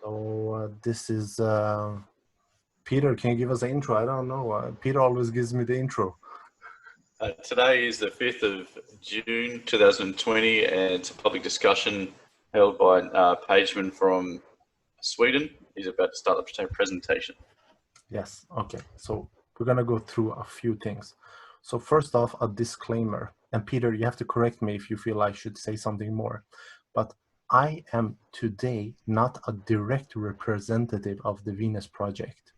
So this is Peter. Can you give us an intro? I don't know. Peter always gives me the intro. Today is the 5th of June 2020, and it's a public discussion held by Pageman from Sweden. He's about to start a presentation. Yes. Okay. So we're gonna go through a few things. So first off, a disclaimer. And Peter, you have to correct me if you feel I should say something more. But I am today not a direct representative of the Venus Project.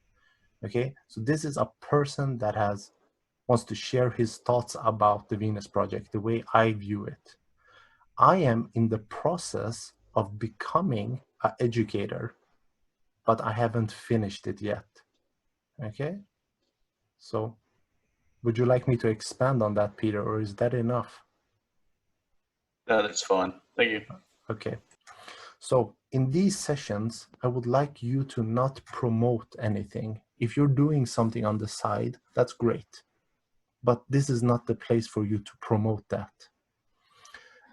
Okay. So this is a person that wants to share his thoughts about the Venus Project, the way I view it. I am in the process of becoming an educator, but I haven't finished it yet. Okay? So would you like me to expand on that, Peter, or is that enough? No, that's fine. Thank you. Okay. So in these sessions, I would like you to not promote anything. If you're doing something on the side, that's great. But this is not the place for you to promote that.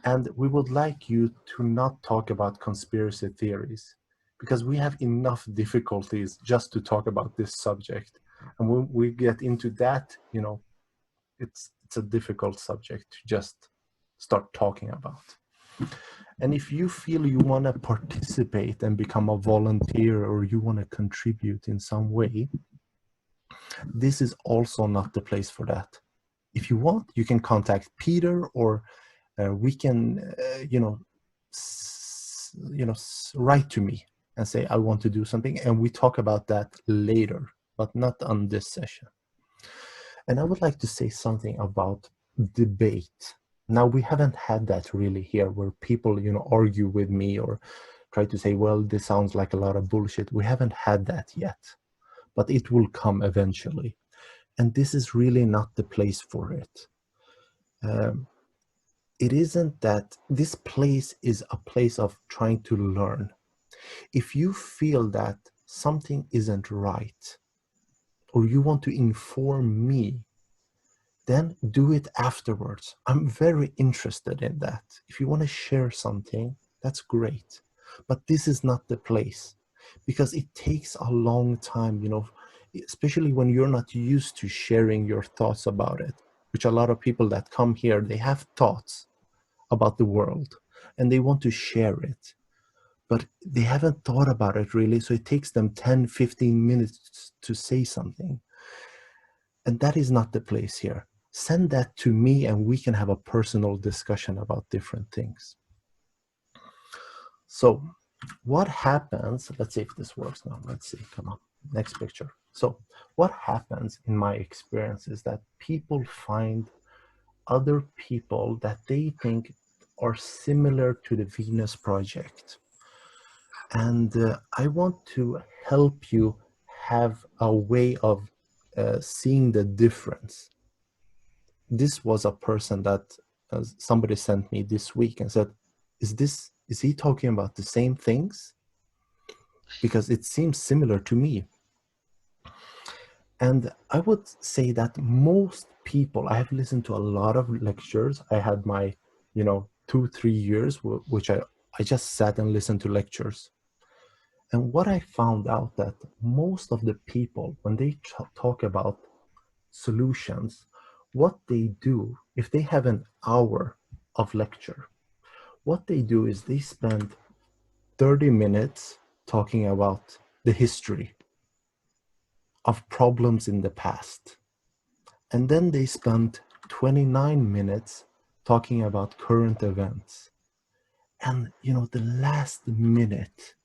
And we would like you to not talk about conspiracy theories, because we have enough difficulties just to talk about this subject. And when we get into that, you know, it's a difficult subject to just start talking about. And if you feel you want to participate and become a volunteer, or you want to contribute in some way, this is also not the place for that. If you want, you can contact Peter, or we can, write to me and say, I want to do something, and we talk about that later, but not on this session. And I would like to say something about debate. Now, we haven't had that really here, where people, argue with me or try to say, well, this sounds like a lot of bullshit. We haven't had that yet, but it will come eventually. And this is really not the place for it. It isn't that this place is a place of trying to learn. If you feel that something isn't right, or you want to inform me, then do it afterwards. I'm very interested in that. If you want to share something, that's great. But this is not the place, because it takes a long time, especially when you're not used to sharing your thoughts about it, which a lot of people that come here, they have thoughts about the world and they want to share it, but they haven't thought about it really. So it takes them 10-15 minutes to say something. And that is not the place here. Send that to me and we can have a personal discussion about different things. So what happens, let's see if this works now. Let's see, come on, next picture. So what happens in my experience is that people find other people that they think are similar to the Venus Project. And I want to help you have a way of seeing the difference. This was a person that somebody sent me this week and said, is he talking about the same things? Because it seems similar to me. And I would say that most people, I have listened to a lot of lectures. I had my, 2-3 years, which I just sat and listened to lectures. And what I found out that most of the people, when they talk about solutions, what they do, if they have an hour of lecture, what they do is they spend 30 minutes talking about the history of problems in the past. And then they spend 29 minutes talking about current events. And, the last minute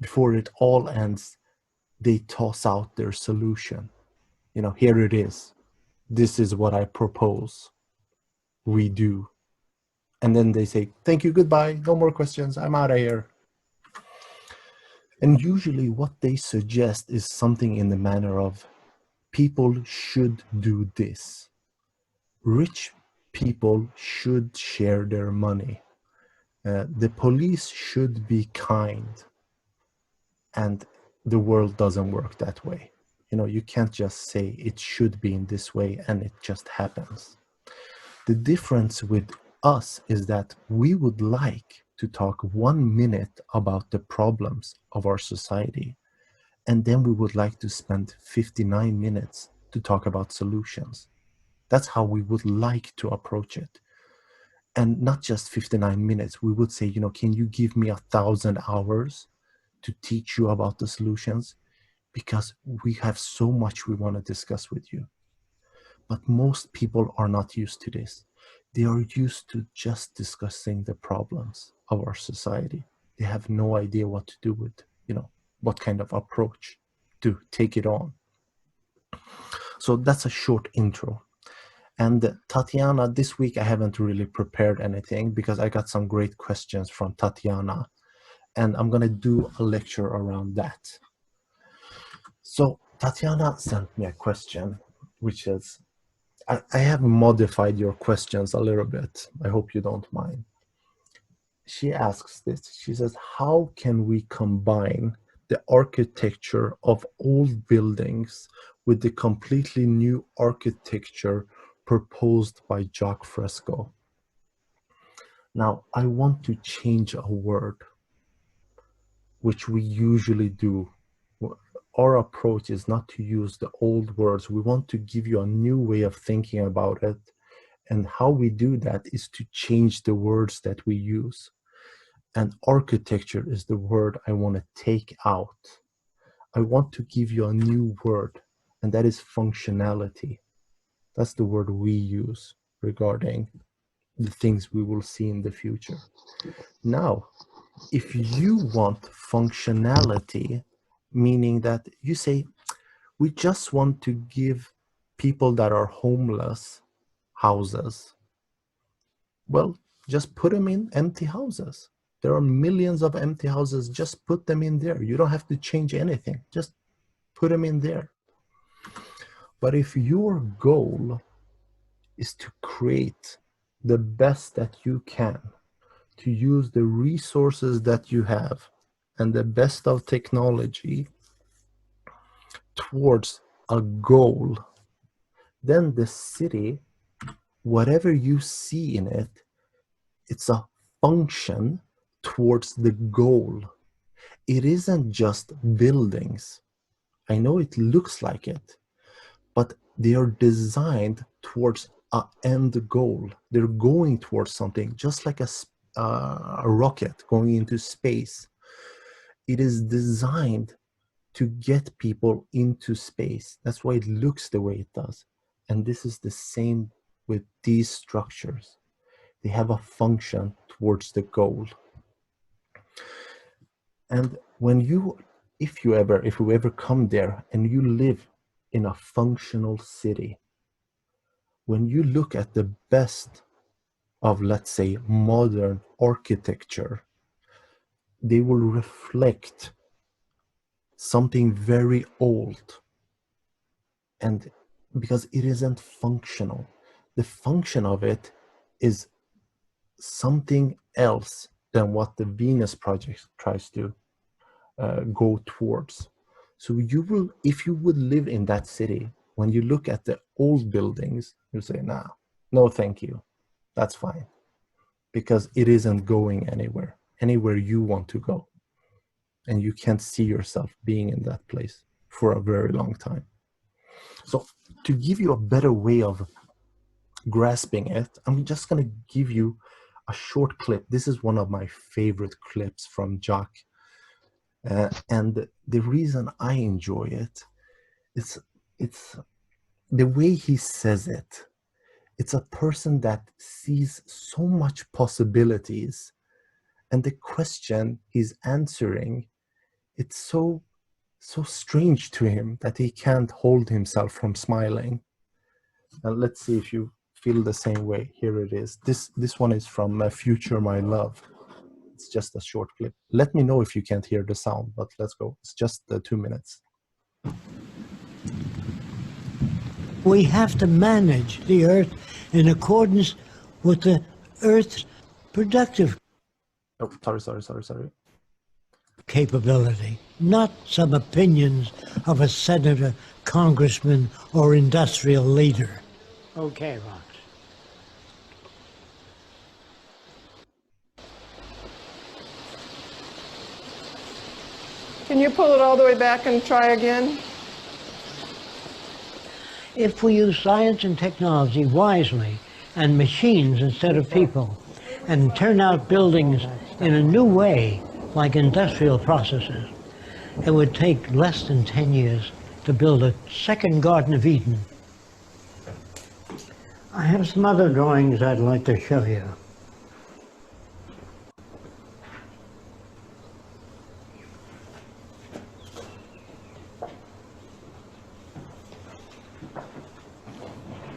before it all ends, they toss out their solution. Here it is. This is what I propose. We do. And then they say, thank you, goodbye, no more questions, I'm out of here. And usually what they suggest is something in the manner of, people should do this. Rich people should share their money. The police should be kind. And the world doesn't work that way. You can't just say it should be in this way and it just happens. The difference with us is that we would like to talk 1 minute about the problems of our society. And then we would like to spend 59 minutes to talk about solutions. That's how we would like to approach it. And not just 59 minutes. We would say, you know, can you give me 1,000 hours to teach you about the solutions? Because we have so much we want to discuss with you. But most people are not used to this. They are used to just discussing the problems of our society. They have no idea what to do with, you know, what kind of approach to take it on. So that's a short intro. And Tatiana, this week I haven't really prepared anything because I got some great questions from Tatiana, and I'm going to do a lecture around that. So Tatiana sent me a question, which is, I have modified your questions a little bit. I hope you don't mind. She asks this. She says, how can we combine the architecture of old buildings with the completely new architecture proposed by Jacque Fresco? Now, I want to change a word, which we usually do. Our approach is not to use the old words. We want to give you a new way of thinking about it. And how we do that is to change the words that we use. And architecture is the word I want to take out. I want to give you a new word, and that is functionality. That's the word we use regarding the things we will see in the future. Now, if you want functionality, meaning that you say, we just want to give people that are homeless houses, well, just put them in empty houses. There are millions of empty houses. Just put them in there. You don't have to change anything. Just put them in there. But if your goal is to create the best that you can, to use the resources that you have and the best of technology towards a goal, then the city, whatever you see in it, it's a function towards the goal. It isn't just buildings. I know it looks like it, but they are designed towards an end goal. They're going towards something, just like a rocket going into space. It is designed to get people into space. That's why it looks the way it does. And this is the same with these structures. They have a function towards the goal. And when you, if you ever come there and you live in a functional city, when you look at the best of, let's say, modern architecture, they will reflect something very old. And because it isn't functional, the function of it is something else than what the Venus Project tries to go towards. So you will, if you would live in that city, when you look at the old buildings, you say, nah, no, thank you. That's fine. Because it isn't going anywhere you want to go. And you can't see yourself being in that place for a very long time. So to give you a better way of grasping it, I'm just going to give you a short clip. This is one of my favorite clips from Jacque. And the reason I enjoy it, it's the way he says it. It's a person that sees so much possibilities, and the question he's answering, it's so strange to him that he can't hold himself from smiling. And let's see if you feel the same way. Here it is. This one is from Future My Love. It's just a short clip. Let me know if you can't hear the sound, but let's go. It's just 2 minutes. We have to manage the Earth in accordance with the Earth's productive Sorry. capability, not some opinions of a senator, congressman, or industrial leader. Okay, Rox. Can you pull it all the way back and try again? If we use science and technology wisely, and machines instead of people, and turn out buildings in a new way, like industrial processes, it would take less than 10 years to build a second Garden of Eden. I have some other drawings I'd like to show you.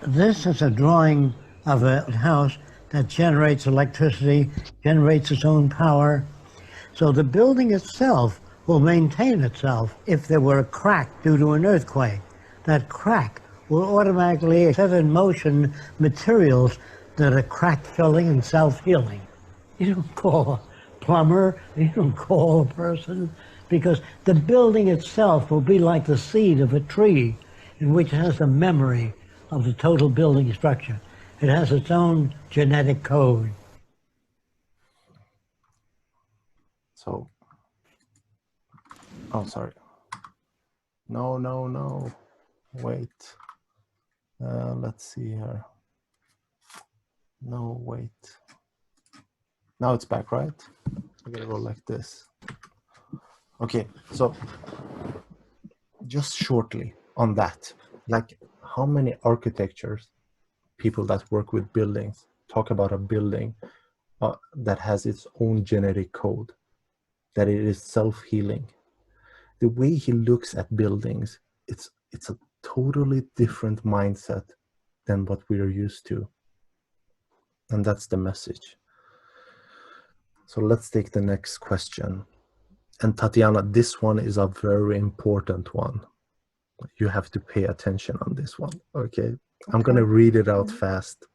This is a drawing of a house that generates electricity, generates its own power. So the building itself will maintain itself. If there were a crack due to an earthquake, that crack will automatically set in motion materials that are crack filling and self-healing. You don't call a plumber, you don't call a person, because the building itself will be like the seed of a tree in which it has a memory of the total building structure. It has its own genetic code. So, oh, sorry. No. Wait. Let's see here. No, wait. Now it's back, right? I gotta go like this. Okay, so just shortly on that, like how many architectures, people that work with buildings, talk about a building that has its own genetic code, that it is self-healing. The way he looks at buildings, it's a totally different mindset than what we are used to. And that's the message. So let's take the next question. And Tatiana, this one is a very important one. You have to pay attention on this one, okay? I'm going to read it out fast.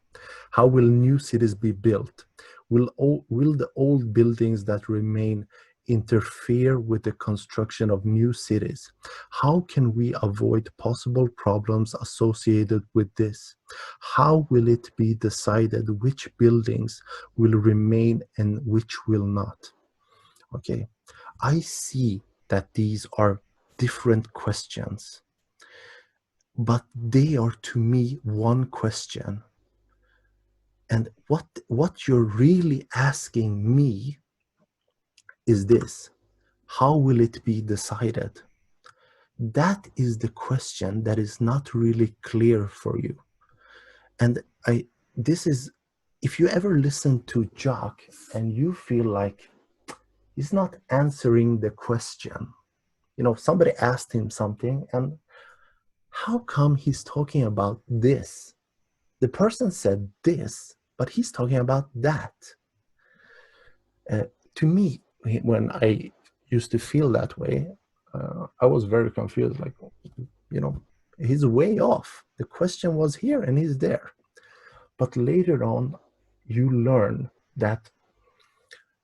How will new cities be built? Will the old buildings that remain interfere with the construction of new cities? How can we avoid possible problems associated with this? How will it be decided which buildings will remain and which will not? Okay, I see that these are different questions, but they are to me one question. And what you're really asking me is this: how will it be decided? That is the question that is not really clear for you. And this is, if you ever listen to Jacque and you feel like he's not answering the question, you know, somebody asked him something and how come he's talking about this? The person said this, but he's talking about that. To me, when I used to feel that way, I was very confused, like, you know, he's way off. The question was here and he's there. But later on, you learn that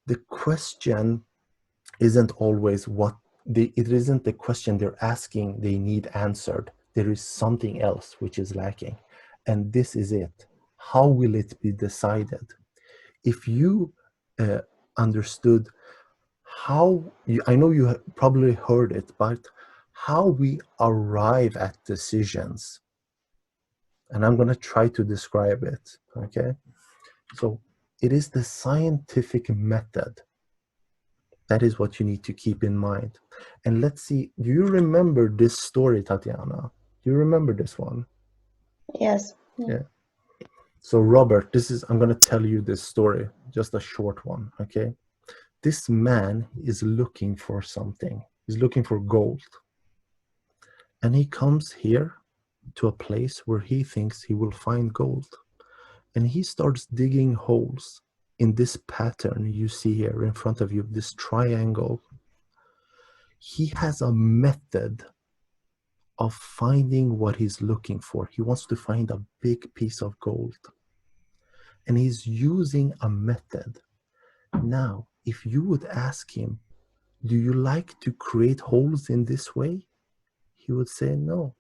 the question isn't always it isn't the question they're asking they need answered. There is something else which is lacking. And this is it. How will it be decided? If you understood how, I know you probably heard it, but how we arrive at decisions. And I'm going to try to describe it, okay? So it is the scientific method. That is what you need to keep in mind. And let's see, do you remember this story, Tatiana? Do you remember this one? Yes. Yeah. So Robert, I'm going to tell you this story, just a short one, okay? This man is looking for something. He's looking for gold. And he comes here to a place where he thinks he will find gold. And he starts digging holes in this pattern you see here in front of you, this triangle. He has a method of finding what he's looking for. He wants to find a big piece of gold. And he's using a method. Now, if you would ask him, do you like to create holes in this way? He would say, no.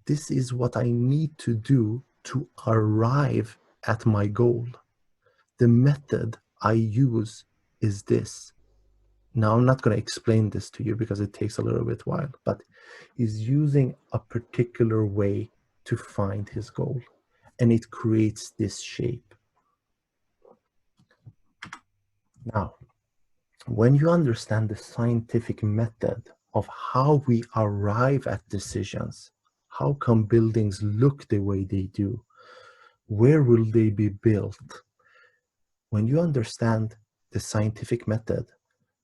This is what I need to do to arrive at my goal. The method I use is this. Now, I'm not going to explain this to you because it takes a little bit while, but he's using a particular way to find his goal, and it creates this shape. Now, when you understand the scientific method of how we arrive at decisions, how come buildings look the way they do, where will they be built? When you understand the scientific method,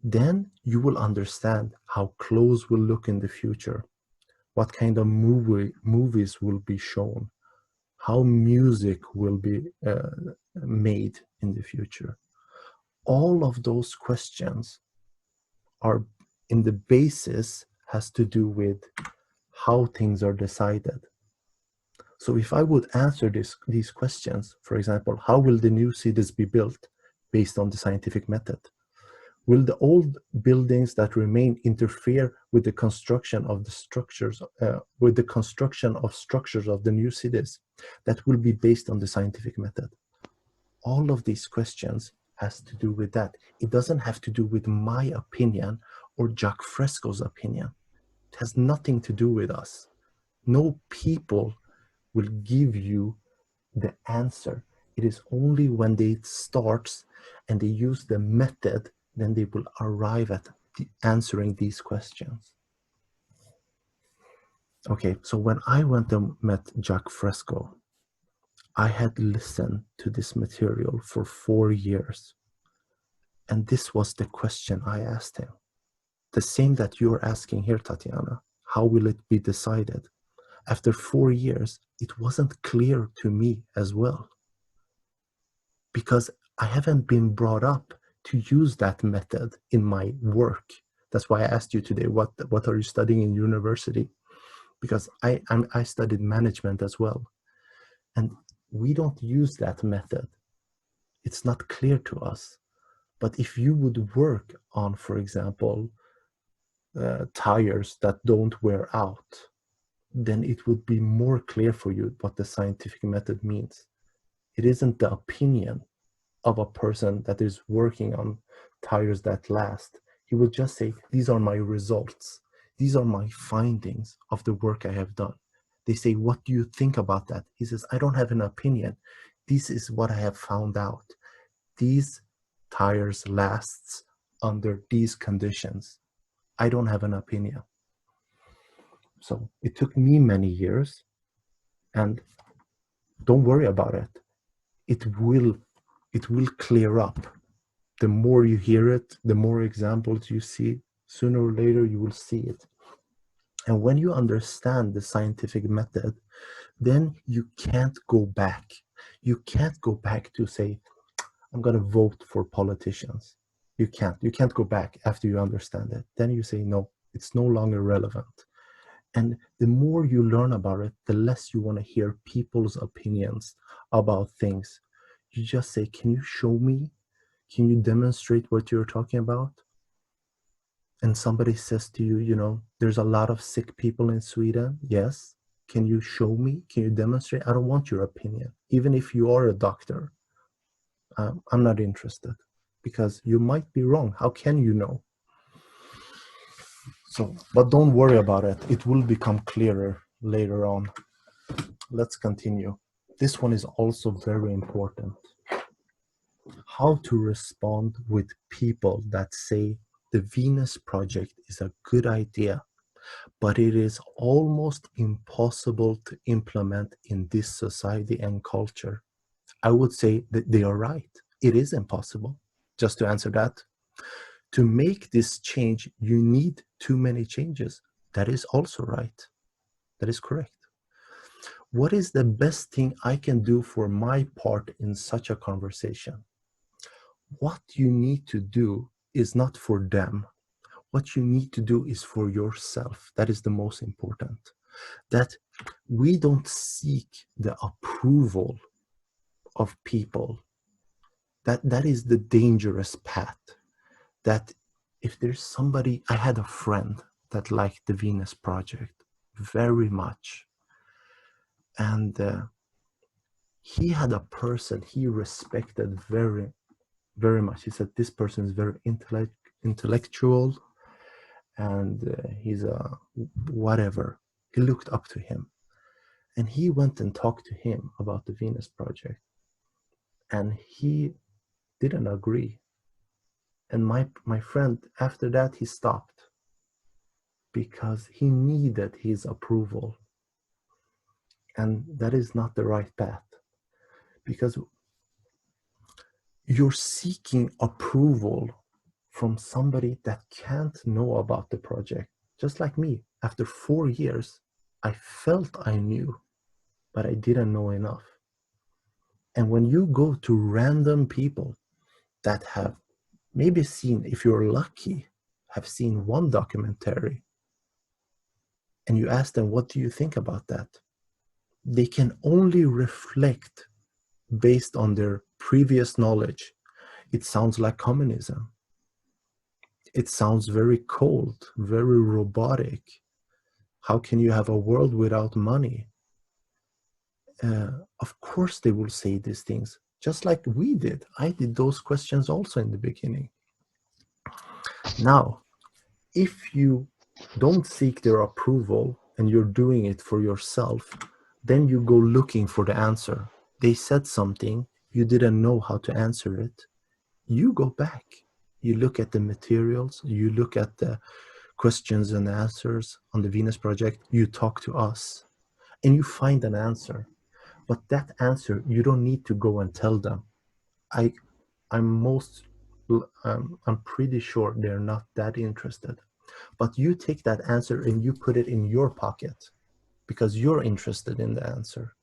then you will understand how clothes will look in the future, what kind of movies will be shown, how music will be made in the future. All of those questions are in the basis has to do with how things are decided. So if I would answer these questions, for example, how will the new cities be built based on the scientific method? Will the old buildings that remain interfere with the construction of the structures, of the new cities? That will be based on the scientific method. All of these questions has to do with that. It doesn't have to do with my opinion or Jacque Fresco's opinion. It has nothing to do with us. No people will give you the answer. It is only when they starts and they use the method, then they will arrive at answering these questions. Okay, so when I went and met Jacque Fresco, I had listened to this material for 4 years. And this was the question I asked him. The same that you're asking here, Tatiana. How will it be decided? After 4 years, it wasn't clear to me as well. Because I haven't been brought up to use that method in my work. That's why I asked you today, what are you studying in university? Because I studied management as well. And we don't use that method. It's not clear to us. But if you would work on, for example, tires that don't wear out, then it would be more clear for you what the scientific method means. It isn't the opinion of a person that is working on tires that last. He will just say, these are my results. These are my findings of the work I have done. They say, what do you think about that? He says, I don't have an opinion. This is what I have found out. These tires lasts under these conditions. I don't have an opinion. So it took me many years, and don't worry about it. It will clear up. The more you hear it, the more examples you see, sooner or later you will see it. And when you understand the scientific method, then you can't go back. You can't go back to say, I'm going to vote for politicians. You can't go back after you understand it. Then you say, no, it's no longer relevant. And the more you learn about it, the less you want to hear people's opinions about things. You just say, can you show me? Can you demonstrate what you're talking about? And somebody says to you, you know, there's a lot of sick people in Sweden. Yes. Can you show me? Can you demonstrate? I don't want your opinion. Even if you are a doctor, I'm not interested, because you might be wrong. How can you know? So, but don't worry about it. It will become clearer later on. Let's continue. This one is also very important. How to respond with people that say the Venus Project is a good idea, but it is almost impossible to implement in this society and culture. I would say that they are right. It is impossible. Just to answer that, to make this change, you need too many changes. That is also right. That is correct. What is the best thing I can do for my part in such a conversation? What you need to do is not for them. What you need to do is for yourself. That is the most important. That we don't seek the approval of people. That is the dangerous path. That if there's somebody, I had a friend that liked the Venus Project very much. And he had a person he respected very, very much. He said, this person is very intellectual, and he's a whatever. He looked up to him, and he went and talked to him about the Venus project, and he didn't agree. And my friend, after that, he stopped because he needed his approval, and that is not the right path, because you're seeking approval from somebody that can't know about the project. Just like me, after 4 years, I felt I knew, but I didn't know enough. And when you go to random people that have maybe seen, if you're lucky, have seen one documentary, and you ask them, what do you think about that? They can only reflect based on their previous knowledge. It sounds like communism. It sounds very cold, very robotic. How can you have a world without money? Of course they will say these things, just like we did. I did those questions also in the beginning. Now, if you don't seek their approval and you're doing it for yourself, then you go looking for the answer. They said something, you didn't know how to answer it. You go back. You look at the materials, you look at the questions and answers on the Venus project, you talk to us, and you find an answer. But that answer, you don't need to go and tell them. I'm pretty sure they're not that interested. But you take that answer and you put it in your pocket because you're interested in the answer.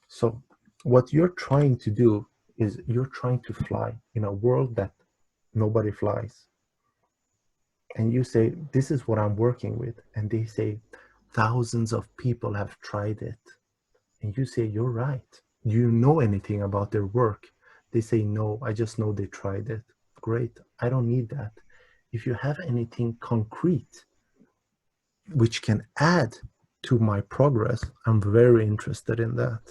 So what you're trying to do is you're trying to fly in a world that nobody flies. And you say, this is what I'm working with. And they say, thousands of people have tried it. And you say, you're right. Do you know anything about their work? They say, no, I just know they tried it. Great, I don't need that. If you have anything concrete which can add to my progress, I'm very interested in that.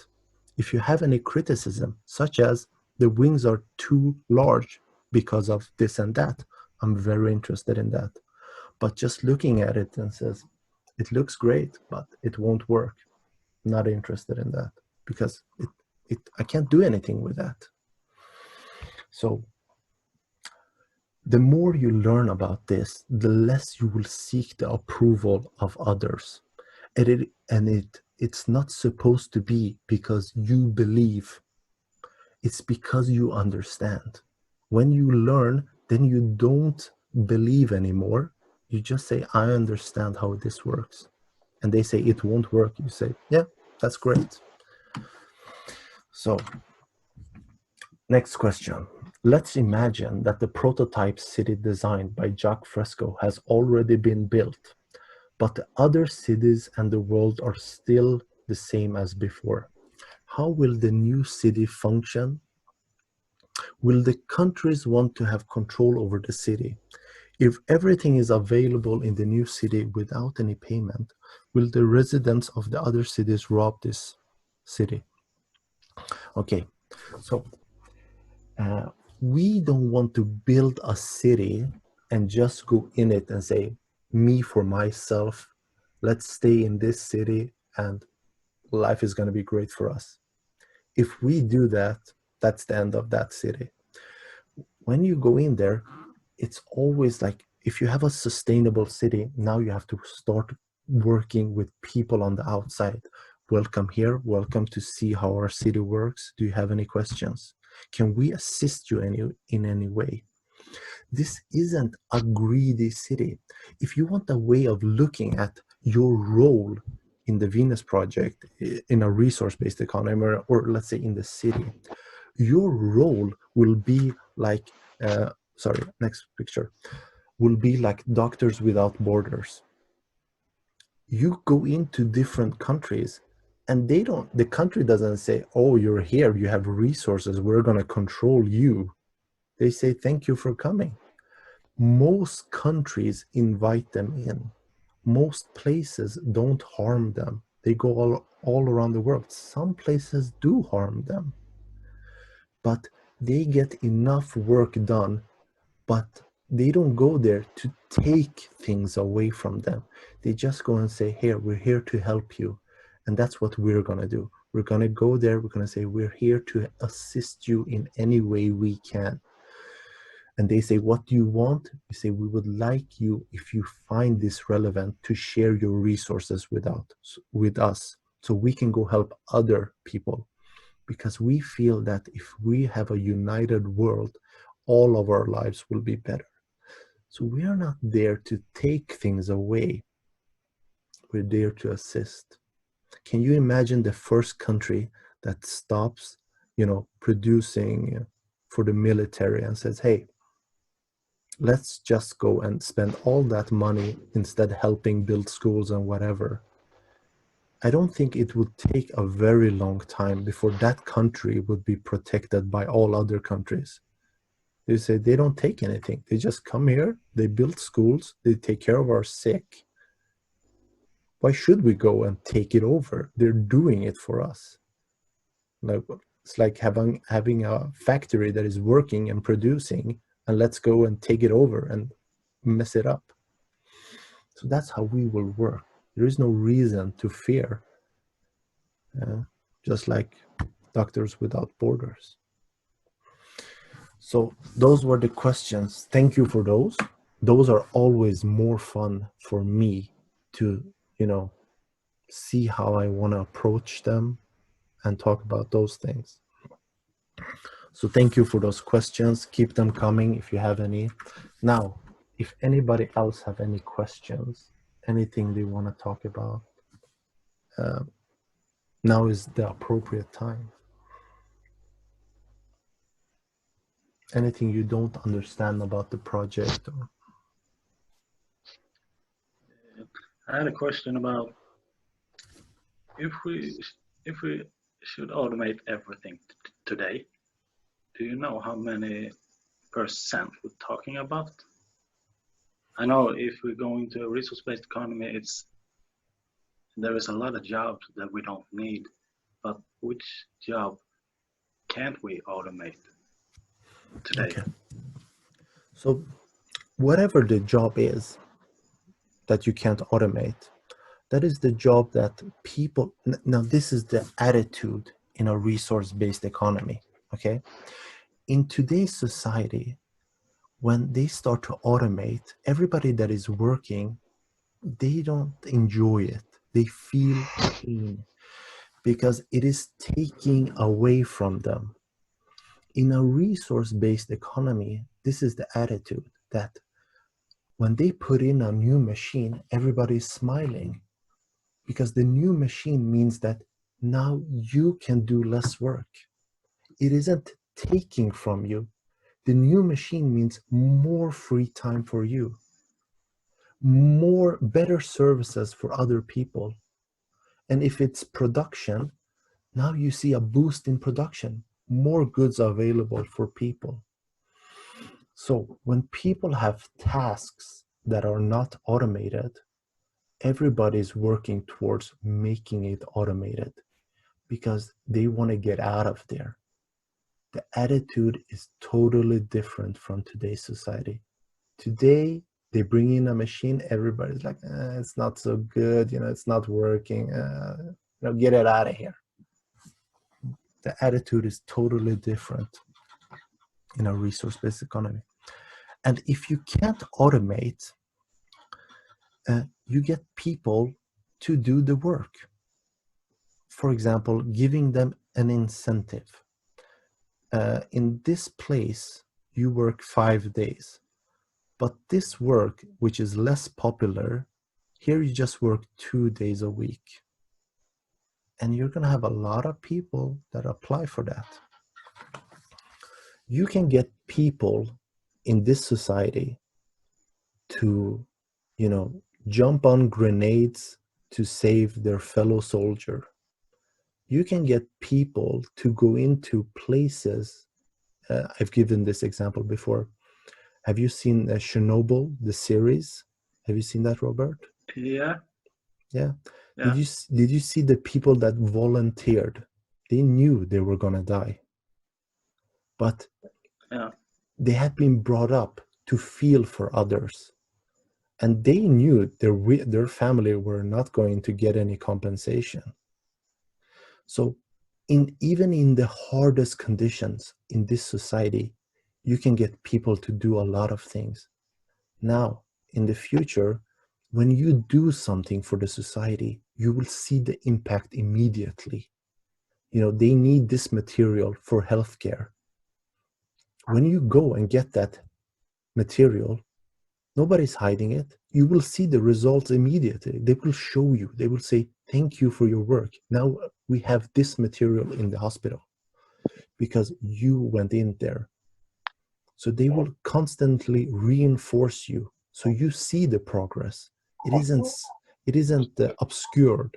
If you have any criticism, such as the wings are too large because of this and that, I'm very interested in that. But just looking at it and says, it looks great, but it won't work. Not interested in that because I can't do anything with that. So the more you learn about this, the less you will seek the approval of others. It's not supposed to be because you believe. It's because you understand. When you learn, then you don't believe anymore. You just say, I understand how this works. And they say it won't work. You say, yeah, that's great. So, next question. Let's imagine that the prototype city designed by Jacque Fresco has already been built, but the other cities and the world are still the same as before. How will the new city function? Will the countries want to have control over the city? If everything is available in the new city without any payment, will the residents of the other cities rob this city? Okay, so we don't want to build a city and just go in it and say, me for myself, let's stay in this city and life is going to be great for us. If we do that, that's the end of that city. When you go in there, it's always like, if you have a sustainable city, now you have to start working with people on the outside. Welcome here, welcome to see how our city works. Do you have any questions? Can we assist you in any way? This isn't a greedy city. If you want a way of looking at your role in the Venus project, in a resource-based economy, or let's say in the city, your role will be like, next picture, will be like Doctors Without Borders. You go into different countries and the country doesn't say, oh, you're here, you have resources, we're going to control you. They say, thank you for coming. Most countries invite them in. Most places don't harm them. They go all around the world. Some places do harm them, but they get enough work done. But they don't go there to take things away from them. They just go and say, here, we're here to help you. And that's what we're going to do. We're going to go there. We're going to say, we're here to assist you in any way we can. And they say, what do you want? You say, we would like you, if you find this relevant, to share your resources with us so we can go help other people. Because we feel that if we have a united world, all of our lives will be better. So we are not there to take things away. We're there to assist. Can you imagine the first country that stops, producing for the military and says, hey, let's just go and spend all that money instead helping build schools and whatever? I don't think it would take a very long time before that country would be protected by all other countries. They say they don't take anything. They just come here, they build schools, they take care of our sick. Why should we go and take it over? They're doing it for us. It's like having a factory that is working and producing, and let's go and take it over and mess it up. So that's how we will work. There is no reason to fear, just like Doctors Without Borders. So those were the questions. Thank you for those. Those are always more fun for me to, see how I want to approach them and talk about those things. So thank you for those questions. Keep them coming if you have any. Now, if anybody else have any questions, anything they want to talk about, now is the appropriate time. Anything you don't understand about the project? I had a question about if we should automate everything today. Do you know how many percent we're talking about? I know if we're going to a resource-based economy, there is a lot of jobs that we don't need, but which job can't we automate today? Okay. So whatever the job is that you can't automate, that is the job that people, now this is the attitude in a resource-based economy, okay? In today's society, when they start to automate, everybody that is working, they don't enjoy it. They feel pain because it is taking away from them. In a resource-based economy, this is the attitude that when they put in a new machine, everybody's smiling because the new machine means that now you can do less work. It isn't taking from you. The new machine means more free time for you, better services for other people. And if it's production, now you see a boost in production, more goods available for people. So when people have tasks that are not automated, everybody's working towards making it automated because they want to get out of there. The attitude is totally different from today's society. Today, they bring in a machine, everybody's like, it's not so good, it's not working, get it out of here. The attitude is totally different in a resource-based economy. And if you can't automate, you get people to do the work. For example, giving them an incentive. In this place, you work 5 days. But this work, which is less popular, here you just work 2 days a week. And you're going to have a lot of people that apply for that. You can get people in this society to, jump on grenades to save their fellow soldier. You can get people to go into places. I've given this example before. Have you seen Chernobyl, the series? Have you seen that, Robert? Yeah. Yeah. Did you see the people that volunteered? They knew they were gonna die, but they had been brought up to feel for others. And they knew their family were not going to get any compensation. So even in the hardest conditions in this society, you can get people to do a lot of things. Now, in the future, when you do something for the society, you will see the impact immediately. You know, they need this material for healthcare. When you go and get that material, nobody's hiding it. You will see the results immediately. They will show you. They will say, thank you for your work. Now we have this material in the hospital because you went in there. So they will constantly reinforce you. So you see the progress. It isn't obscured.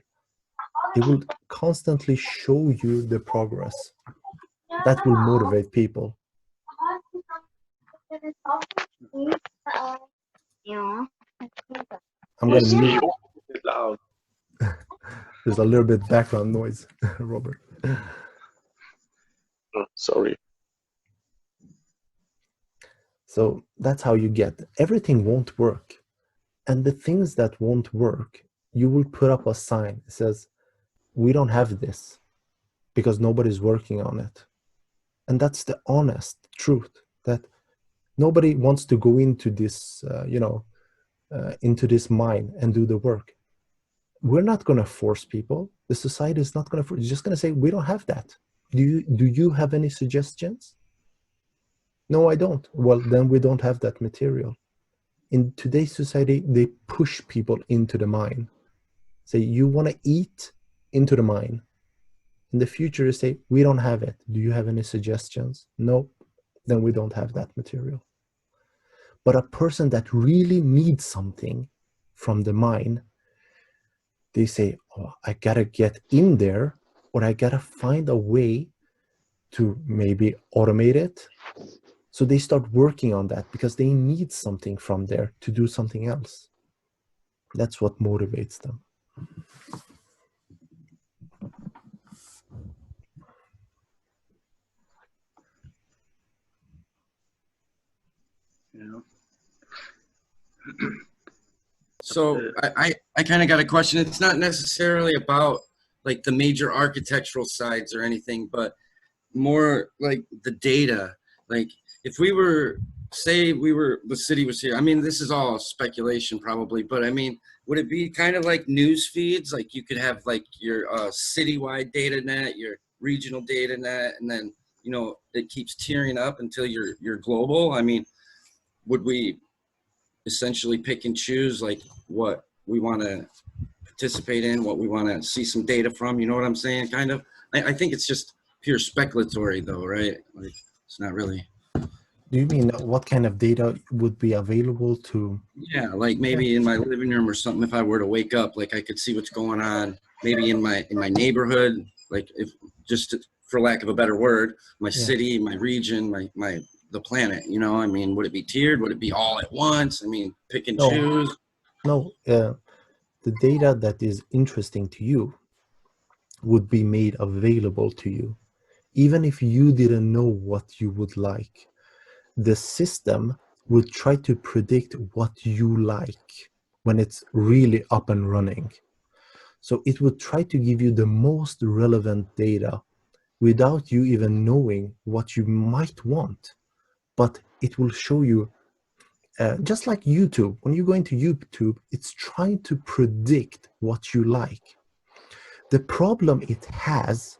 They will constantly show you the progress. That will motivate people. I'm going to mute. Loud. There's a little bit background noise, Robert. Oh, sorry. So that's how you get. Everything won't work. And the things that won't work, you will put up a sign that says, we don't have this because nobody's working on it. And that's the honest truth, that nobody wants to go into this, into this mine and do the work. We're not going to force people. The society is not going to force. It's just going to say, we don't have that. Do you have any suggestions? No, I don't. Well, then we don't have that material. In today's society, they push people into the mine. Say, you want to eat? Into the mine. In the future, you say, we don't have it. Do you have any suggestions? No, then we don't have that material. But a person that really needs something from the mine, they say, oh, I gotta get in there, or I gotta find a way to maybe automate it. So they start working on that because they need something from there to do something else. That's what motivates them. Yeah. So I kind of got a question. It's not necessarily about like the major architectural sides or anything, but more like the data. Like if we were, say the city was here, I mean, this is all speculation probably, but I mean, would it be kind of like news feeds? Like you could have like your citywide data net, your regional data net, and then, you know, it keeps tiering up until you're global. I mean, would we essentially pick and choose like what we want to participate in, what we want to see some data from? You know what I'm saying? Kind of. I think it's just pure speculatory though, right? Like it's not really. Do you mean what kind of data would be available to? Yeah, like maybe in my living room or something, if I were to wake up, like I could see what's going on maybe in my neighborhood, like if just for lack of a better word, my city, my region, the planet, you know. I mean, would it be tiered? Would it be all at once? I mean, pick and choose? No, the data that is interesting to you would be made available to you, even if you didn't know what you would like. The system would try to predict what you like when it's really up and running. So it would try to give you the most relevant data without you even knowing what you might want. But it will show you, just like YouTube. When you go into YouTube, it's trying to predict what you like. The problem it has,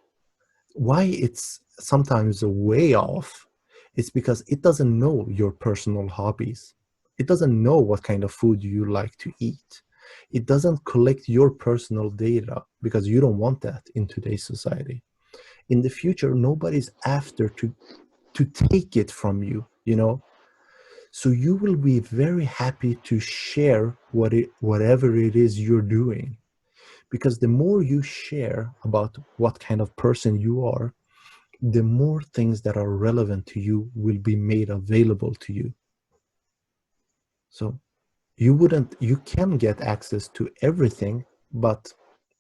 why it's sometimes way off, it's because it doesn't know your personal hobbies. It doesn't know what kind of food you like to eat. It doesn't collect your personal data because you don't want that in today's society. In the future, nobody's after to take it from you, you know? So you will be very happy to share whatever it is you're doing. Because the more you share about what kind of person you are, the more things that are relevant to you will be made available to you. So you can get access to everything, but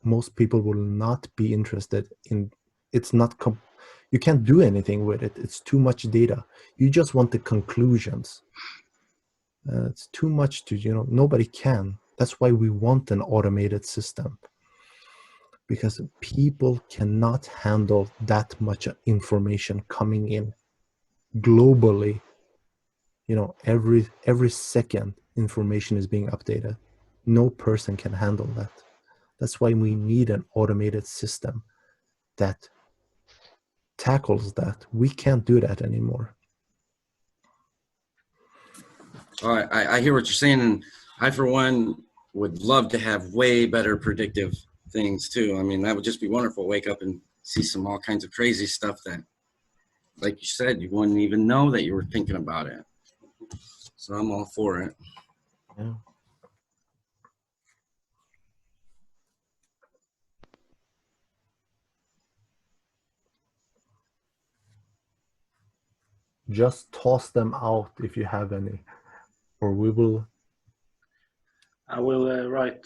most people will not be interested in, you can't do anything with it. It's too much data. You just want the conclusions. It's too much to, nobody can. That's why we want an automated system, because people cannot handle that much information coming in globally. Every second information is being updated. No person can handle that. That's why we need an automated system that tackles that. We can't do that anymore. I hear what you're saying, and I, for one, would love to have way better predictive things too. I mean, that would just be wonderful. Wake up and see some all kinds of crazy stuff that, like you said, you wouldn't even know that you were thinking about it. So I'm all for it. Yeah. Just toss them out if you have any, or we will. I will write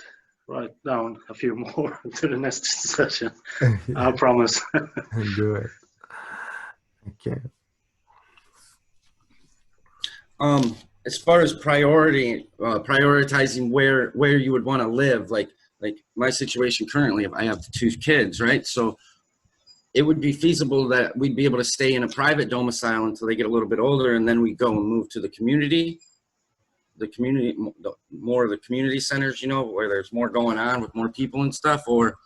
down a few more to the next session. I promise. Do it. Okay. As far as prioritizing where you would want to live, like my situation currently, I have 2 kids, right? So it would be feasible that we'd be able to stay in a private domicile until they get a little bit older, and then we go and move to the community, more of the community centers, where there's more going on with more people and stuff. Or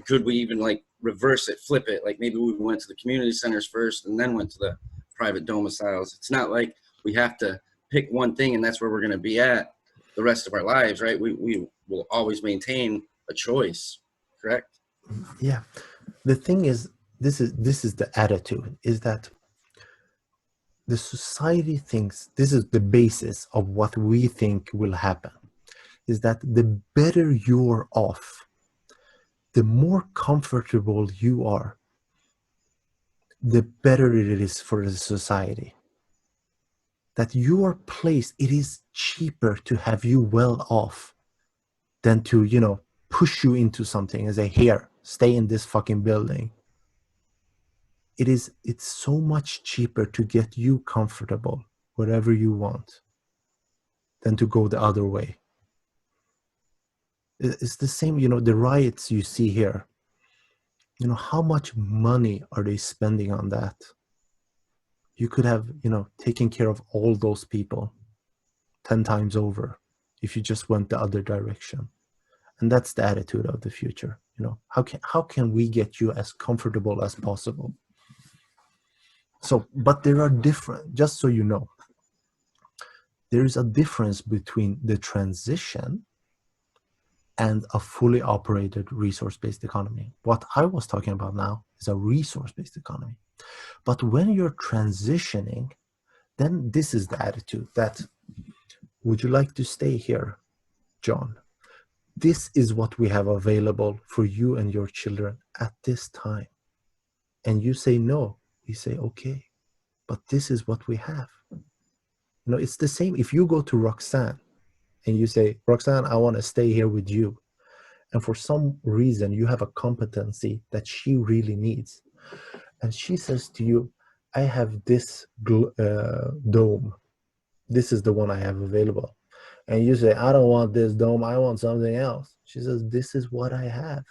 could we even like reverse it, flip it? Like maybe we went to the community centers first and then went to the private domiciles. It's not like we have to pick one thing and that's where we're going to be at the rest of our lives, right? We will always maintain a choice, correct? Yeah. The thing is, this is the attitude, is that the society thinks, this is the basis of what we think will happen, is that the better you're off, the more comfortable you are, the better it is for the society. That your place, it is cheaper to have you well off than to, push you into something and say, here, stay in this fucking building. It's so much cheaper to get you comfortable wherever you want than to go the other way. It's the same, the riots you see here. How much money are they spending on that? You could have, taken care of all those people 10 times over if you just went the other direction. And that's the attitude of the future. How can we get you as comfortable as possible? So, but there are different, just so you know, there is a difference between the transition and a fully operated resource-based economy. What I was talking about now is a resource-based economy. But when you're transitioning, then this is the attitude that, would you like to stay here, John? This is what we have available for you and your children at this time. And you say no. We say, okay, but this is what we have. It's the same if you go to Roxanne and you say, Roxanne, I want to stay here with you. And for some reason, you have a competency that she really needs. And she says to you, I have this dome. This is the one I have available. And you say, I don't want this dome. I want something else. She says, this is what I have.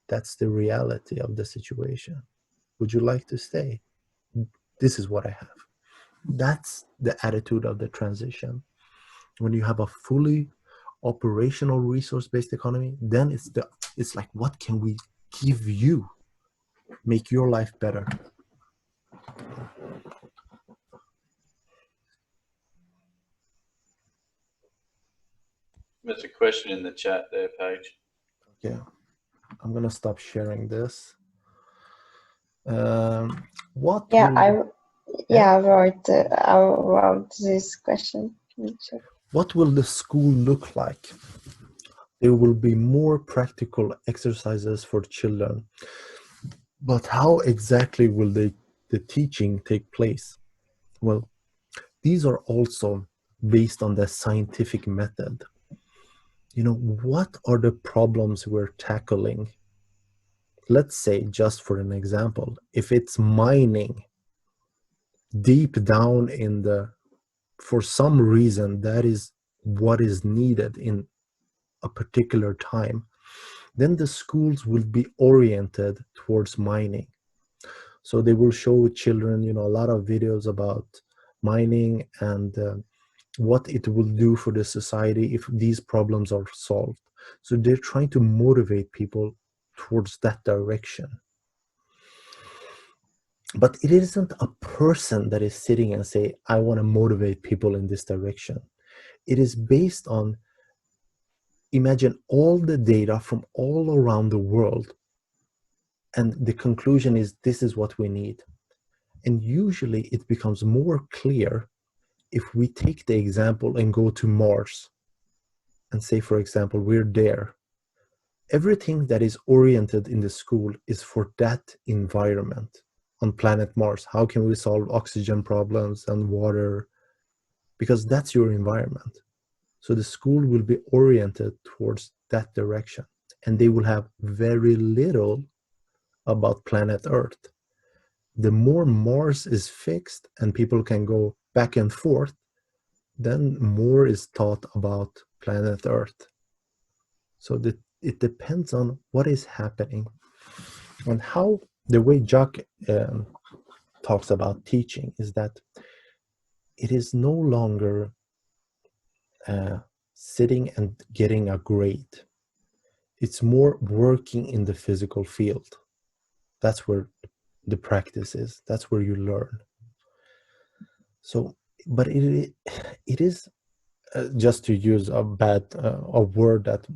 That's the reality of the situation. Would you like to stay? This is what I have. That's the attitude of the transition. When you have a fully operational resource-based economy, then it's like, what can we give you? Make your life better. There's a question in the chat there, Paige. Okay, I'm gonna stop sharing this. What? Yeah, I wrote this question. What will the school look like? There will be more practical exercises for children, but how exactly will the teaching take place? Well, these are also based on the scientific method. What are the problems we're tackling? Let's say, just for an example, if it's mining deep down for some reason, that is what is needed in a particular time, then the schools will be oriented towards mining. So they will show children, a lot of videos about mining and what it will do for the society if these problems are solved. So they're trying to motivate people towards that direction. But it isn't a person that is sitting and say, I want to motivate people in this direction. It is based on, imagine all the data from all around the world. And the conclusion is, this is what we need. And usually it becomes more clear if we take the example and go to Mars and say, for example, we're there. Everything that is oriented in the school is for that environment on planet Mars. How can we solve oxygen problems and water? Because that's your environment. So the school will be oriented towards that direction, and they will have very little about planet Earth. The more Mars is fixed and people can go back and forth, then more is taught about planet Earth. So it depends on what is happening and how. The way Jacque talks about teaching is that it is no longer sitting and getting a grade. It's more working in the physical field. That's where the practice is. That's where you learn. So, but it is just to use a word that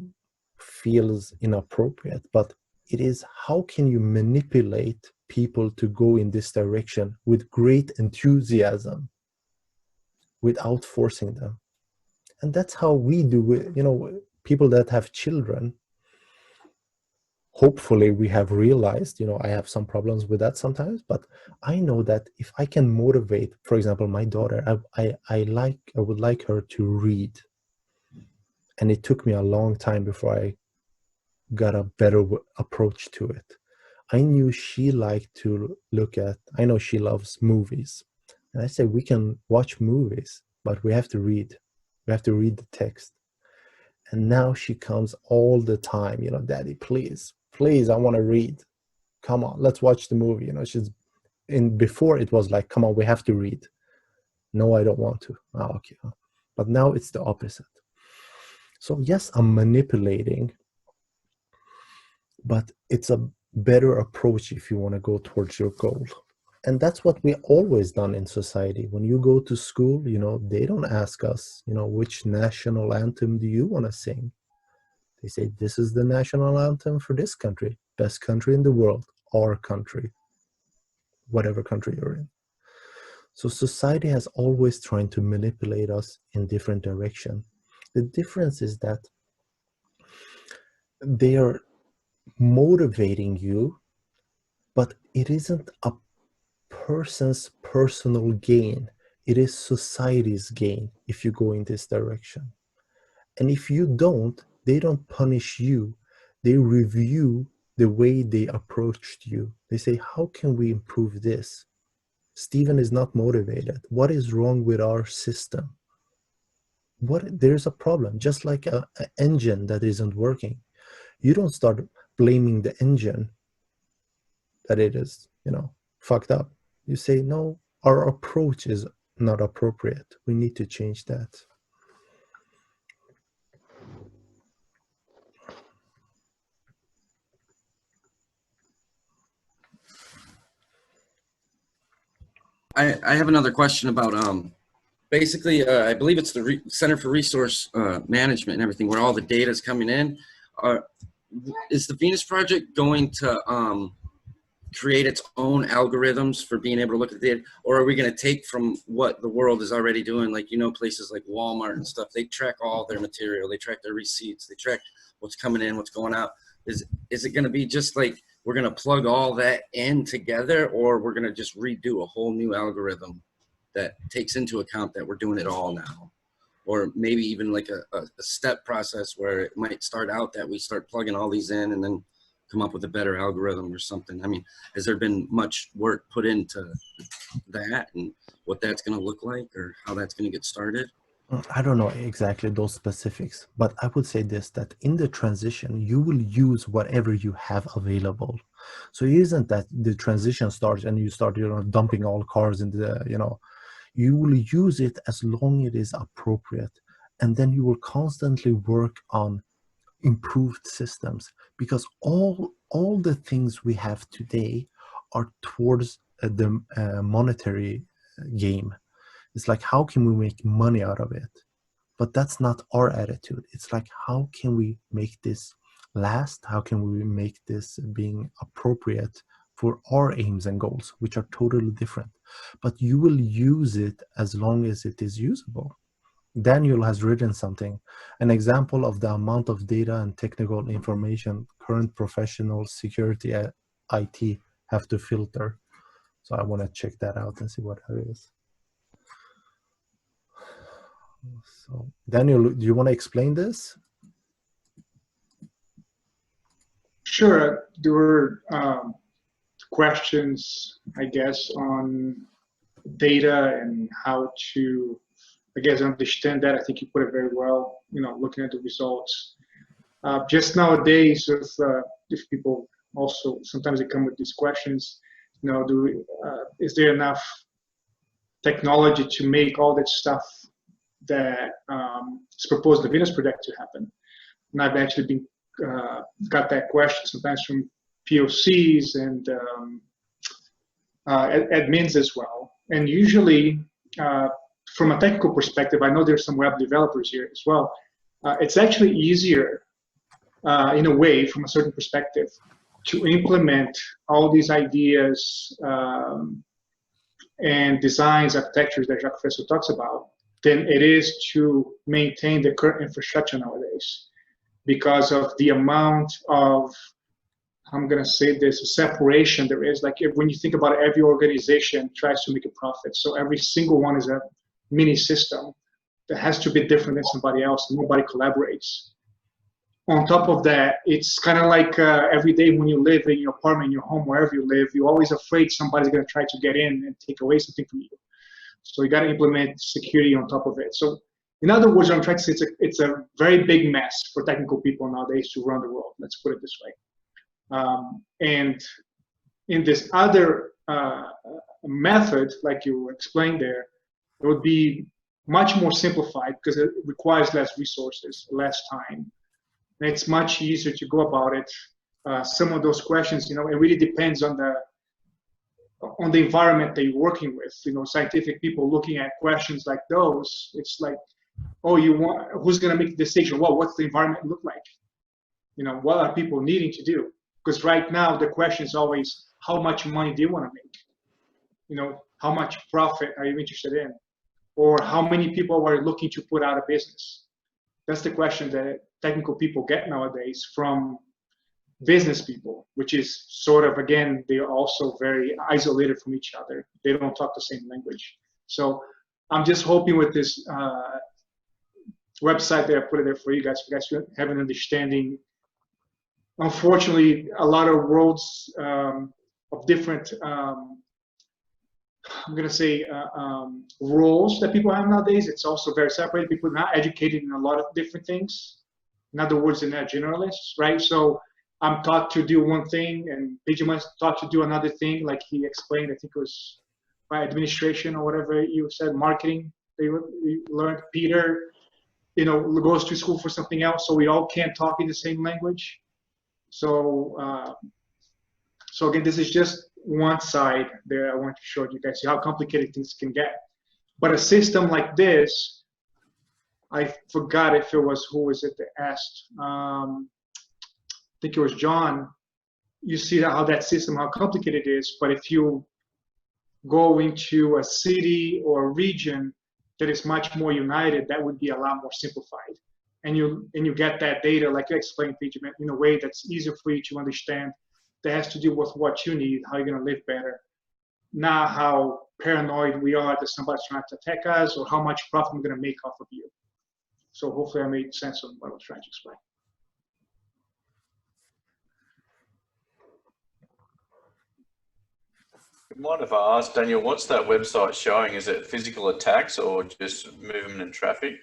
feels inappropriate, but it is, how can you manipulate people to go in this direction with great enthusiasm without forcing them? And that's how we do it. People that have children, hopefully we have realized, I have some problems with that sometimes, but I know that if I can motivate, for example, my daughter, I would like her to read. And it took me a long time before I got a better approach to it. I knew she liked to I know she loves movies. And I said, we can watch movies, but we have to read. We have to read the text. And now she comes all the time, Daddy, please, I want to read. Come on, let's watch the movie. Before it was like, come on, we have to read. No, I don't want to. Oh, okay. But now it's the opposite. So yes, I'm manipulating, but it's a better approach if you want to go towards your goal. And that's what we always done in society. When you go to school, they don't ask us, which national anthem do you want to sing? They say, this is the national anthem for this country, best country in the world, our country, whatever country you're in. So society has always tried to manipulate us in different direction. The difference is that they are motivating you, but it isn't a person's personal gain. It is society's gain if you go in this direction. And if you don't, they don't punish you. They review the way they approached you. They say, how can we improve this? Stephen is not motivated. What is wrong with our system? There's a problem, just like an engine that isn't working. You don't start blaming the engine that it is, fucked up. You say, no, our approach is not appropriate. We need to change that. I have another question about basically I believe it's the Center for Resource Management and everything, where all the data is coming in. Is the Venus Project going to create its own algorithms for being able to look at the data, or are we going to take from what the world is already doing? Like, places like Walmart and stuff, they track all their material, they track their receipts, they track what's coming in, what's going out. Is it going to be just like we're going to plug all that in together, or we're going to just redo a whole new algorithm that takes into account that we're doing it all now? Or maybe even like a step process where it might start out that we start plugging all these in and then come up with a better algorithm or something. I mean, has there been much work put into that and what that's going to look like or how that's going to get started? I don't know exactly those specifics, but I would say this, that in the transition, you will use whatever you have available. So it isn't that the transition starts and you start, dumping all cars into the, you will use it as long as it is appropriate. And then you will constantly work on improved systems, because all the things we have today are towards the monetary game. It's like, how can we make money out of it? But that's not our attitude. It's like, how can we make this last? How can we make this being appropriate for our aims and goals, which are totally different? But you will use it as long as it is usable. Daniel has written something, an example of the amount of data and technical information current professional security at IT have to filter. So I want to check that out and see what that is. So Daniel, do you want to explain this? Sure. There were questions, I guess, on data and how to, I guess, understand that. I think you put it very well, looking at the results. Just nowadays, if people also, sometimes they come with these questions, is there enough technology to make all that stuff that is proposed in the Venus project to happen? And I've actually been got that question sometimes from POCs and admins as well. And usually, from a technical perspective, I know there's some web developers here as well. It's actually easier, in a way, from a certain perspective, to implement all these ideas and designs, architectures that Jacque Fresco talks about, than it is to maintain the current infrastructure nowadays, because of the amount of, I'm going to say this, separation there is. Like, when you think about it, every organization tries to make a profit. So every single one is a mini system that has to be different than somebody else. Nobody collaborates. On top of that, it's kind of like every day when you live in your apartment, in your home, wherever you live, you're always afraid somebody's going to try to get in and take away something from you. So you got to implement security on top of it. So in other words, what I'm trying to say, it's a very big mess for technical people nowadays to run the world. Let's put it this way. And in this other method, like you explained there, it would be much more simplified because it requires less resources, less time. And it's much easier to go about it. Some of those questions, it really depends on the environment that you're working with. Scientific people looking at questions like those, it's like, oh, who's going to make the decision? Well, what's the environment look like? What are people needing to do? Because right now the question is always, how much money do you want to make? How much profit are you interested in? Or how many people are looking to put out of business? That's the question that technical people get nowadays from business people, which is sort of, again, they're also very isolated from each other. They don't talk the same language. So I'm just hoping with this website that I put it there for you guys have an understanding. Unfortunately, a lot of roads of different, I'm going to say, roles that people have nowadays. It's also very separated. People are not educated in a lot of different things. In other words, they're not generalists, right? So I'm taught to do one thing, and Benjamin's taught to do another thing, like he explained. I think it was by administration or whatever you said, marketing. They learned. Peter, goes to school for something else, so we all can't talk in the same language. So, so again, this is just one side there. I want to show you guys how complicated things can get. But a system like this, I forgot if it was, who was it that asked? I think it was John. You see how that system, how complicated it is. But if you go into a city or a region that is much more united, that would be a lot more simplified. And you get that data, like you explained, Benjamin, in a way that's easier for you to understand, that has to do with what you need, how you're going to live better, not how paranoid we are that somebody's trying to attack us or how much profit I'm going to make off of you. So hopefully I made sense of what I was trying to explain. Mind if I ask, Daniel, what's that website showing? Is it physical attacks or just movement and traffic?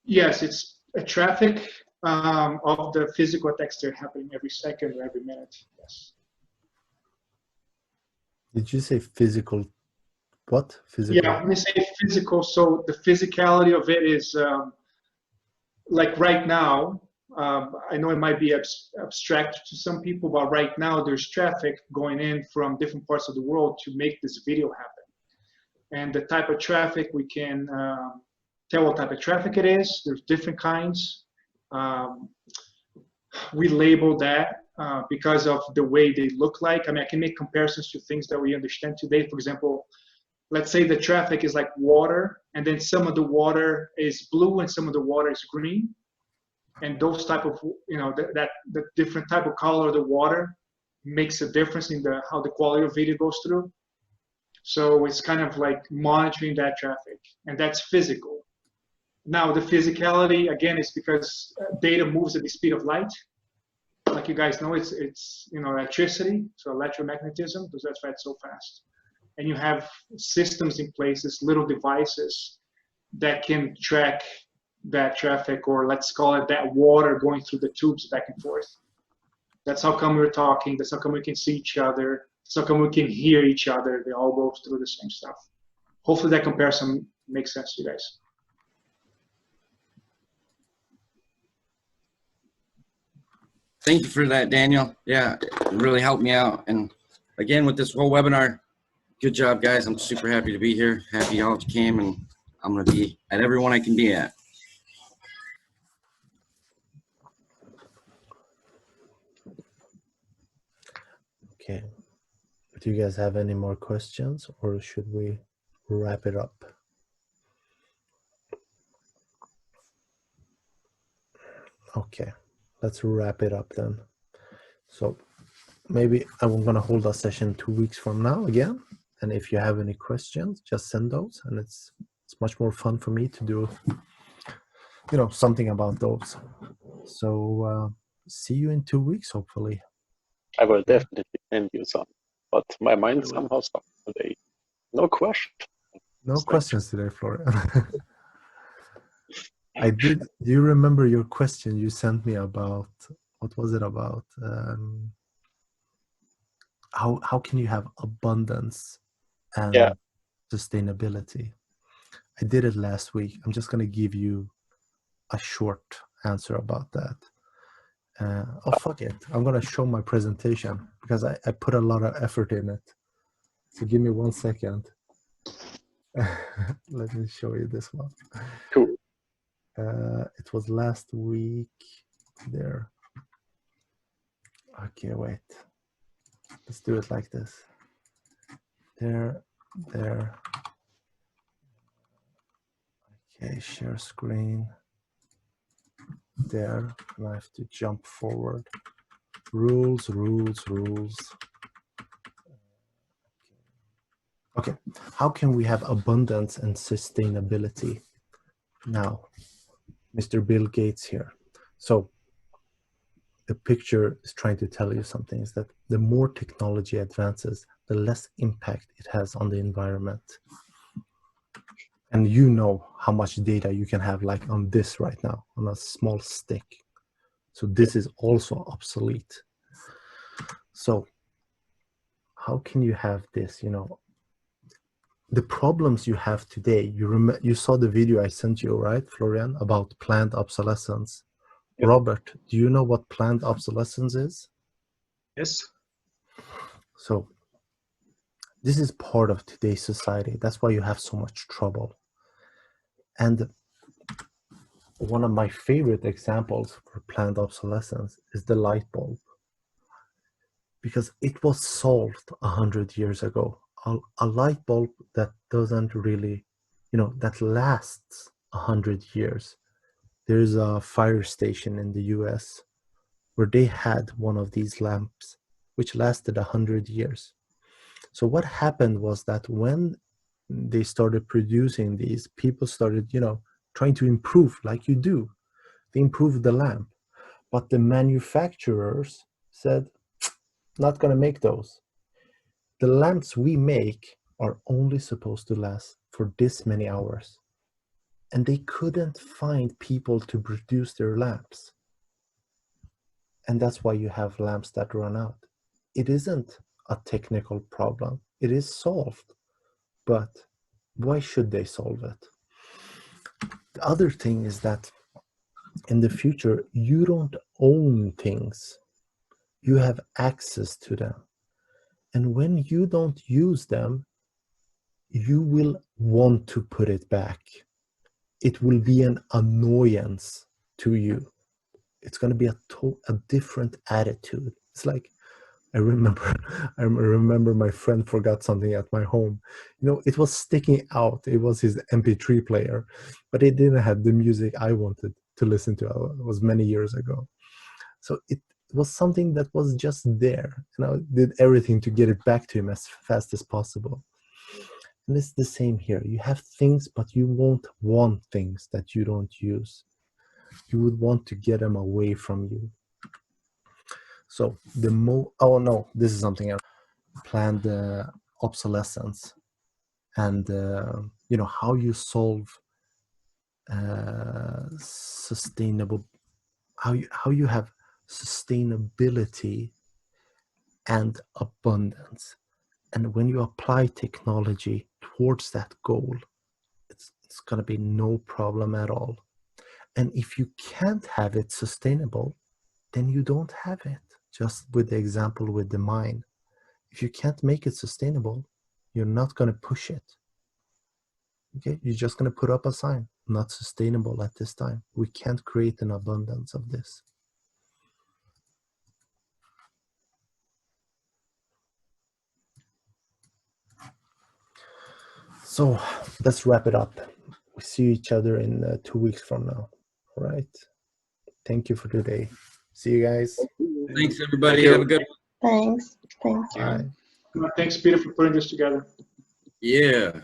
Yes, it's a traffic of the physical attacks that are happening every second or every minute. Yes. Did you say physical? What? Physical? Yeah, when we say physical, so the physicality of it is like right now, I know it might be abstract to some people, but right now there's traffic going in from different parts of the world to make this video happen. And the type of traffic, we can tell what type of traffic it is. There's different kinds. We label that because of the way they look like. I mean, I can make comparisons to things that we understand today. For example, let's say the traffic is like water, and then some of the water is blue and some of the water is green. And those type of, you know, the different type of color of the water makes a difference in how the quality of video goes through. So it's kind of like monitoring that traffic, and that's physical. Now the physicality, again, is because data moves at the speed of light. Like you guys know, it's you know, electricity, so electromagnetism, because that's why it's so fast. And you have systems in place, these little devices that can track that traffic, or let's call it that water going through the tubes back and forth. That's how come we're talking. That's how come we can see each other. That's how come we can hear each other. They all go through the same stuff. Hopefully that comparison makes sense to you guys. Thank you for that, Daniel. Yeah, it really helped me out. And again, with this whole webinar, good job, guys. I'm super happy to be here. Happy y'all came, and I'm going to be at everyone I can be at. Okay. Do you guys have any more questions, or should we wrap it up? Okay, let's wrap it up then. So maybe I'm going to hold a session 2 weeks from now again. And if you have any questions, just send those. And it's much more fun for me to do, you know, something about those. So see you in 2 weeks, hopefully. I will definitely send you some, but my mind somehow stopped today. No question. No questions today, Florian. I did. Do you remember your question you sent me about, what was it about? How can you have abundance and sustainability? I did it last week. I'm just going to give you a short answer about that. Oh, fuck it. I'm going to show my presentation because I put a lot of effort in it. So give me 1 second. Let me show you this one. Cool. It was last week there. Okay, wait. Let's do it like this. There. Okay, share screen. There, and I have to jump forward. Rules. Okay, how can we have abundance and sustainability? Now, Mr. Bill Gates here. So the picture is trying to tell you something, is that the more technology advances, the less impact it has on the environment. And you know how much data you can have, like on this right now, on a small stick. So this is also obsolete. So how can you have this, you know, the problems you have today? You saw the video I sent you, right, Florian, about planned obsolescence. Yep. Robert, do you know what planned obsolescence is? Yes. So this is part of today's society. That's why you have so much trouble. And one of my favorite examples for planned obsolescence is the light bulb, because it was solved 100 years ago. A light bulb that doesn't really, you know, that lasts 100 years. There's a fire station in the US where they had one of these lamps which lasted 100 years. So what happened was that when they started producing these, people started, you know, trying to improve, like you do. They improved the lamp, but the manufacturers said, not going to make those. The lamps we make are only supposed to last for this many hours. And they couldn't find people to produce their lamps. And that's why you have lamps that run out. It isn't a technical problem. It is solved. But why should they solve it? The other thing is that in the future, you don't own things. You have access to them. And when you don't use them, you will want to put it back. It will be an annoyance to you. It's going to be a different attitude. It's like, I remember my friend forgot something at my home. You know, it was sticking out. It was his MP3 player, but it didn't have the music I wanted to listen to. It was many years ago. So it was something that was just there. And I did everything to get it back to him as fast as possible. And it's the same here. You have things, but you won't want things that you don't use. You would want to get them away from you. So oh no, this is something else. Planned obsolescence, and you know, how you solve sustainable, how you have sustainability and abundance. And when you apply technology towards that goal, it's going to be no problem at all. And if you can't have it sustainable, then you don't have it. Just with the example with the mine. If you can't make it sustainable, you're not going to push it. Okay, you're just going to put up a sign, not sustainable at this time. We can't create an abundance of this. So let's wrap it up. We see each other in 2 weeks from now. All right. Thank you for today. See you guys. Thanks, everybody. Have a good Thanks. Thanks. Bye. Thanks, Peter, for putting this together. Yeah.